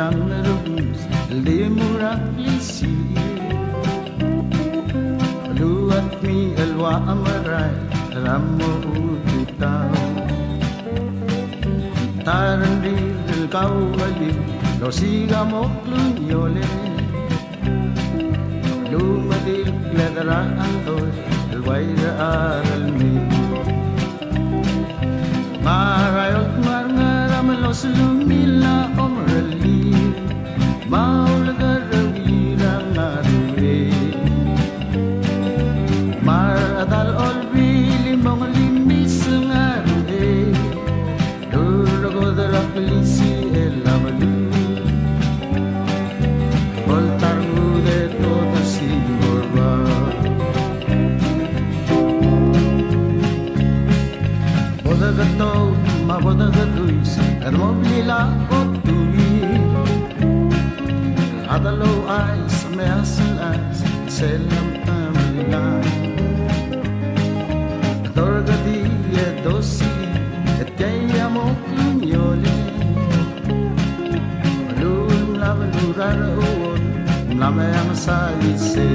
langerus limurang lisi luat mi elwa amaray ramo ututaw tarandil kau alib lo siga mo klunyole lumadil ladara antos elwaira aralmi marayot marngaram lo slumila omrali maulaga rawira ngaruwe maradal olbili mong limis ngaruwe duragodara pelisi elamalu voltar ngude todo simborba bodagato ma bodagaduis ermoblila otui adalo eyes me asal eyes selam amila dorgadi e dosi et kaya mo kunyole lum la lurar on lame ang salise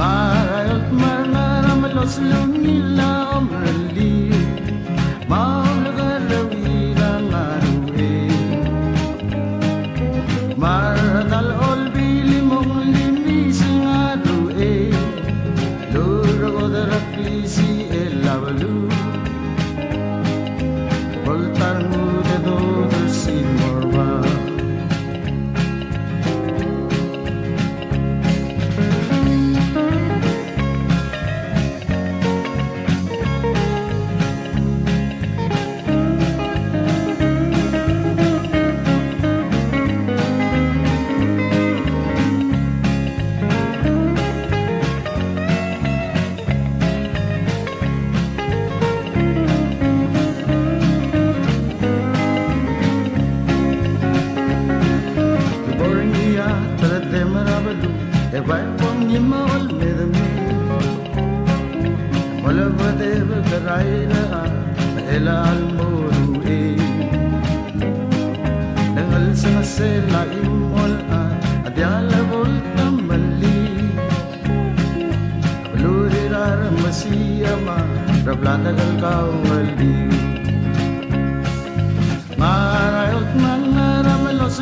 marayot marnara malos lumila omrali maulaga rawira ngaruwe maradal olbili mong limis ngaruwe luragodara plisi elavalu voltar ngude todo simorba e vai pom yima ol medme molava dev karaira ela al moru e dangal sa sela imol adyala vol tamali lurirar masiyama rablada gal kawali marayot mangaram los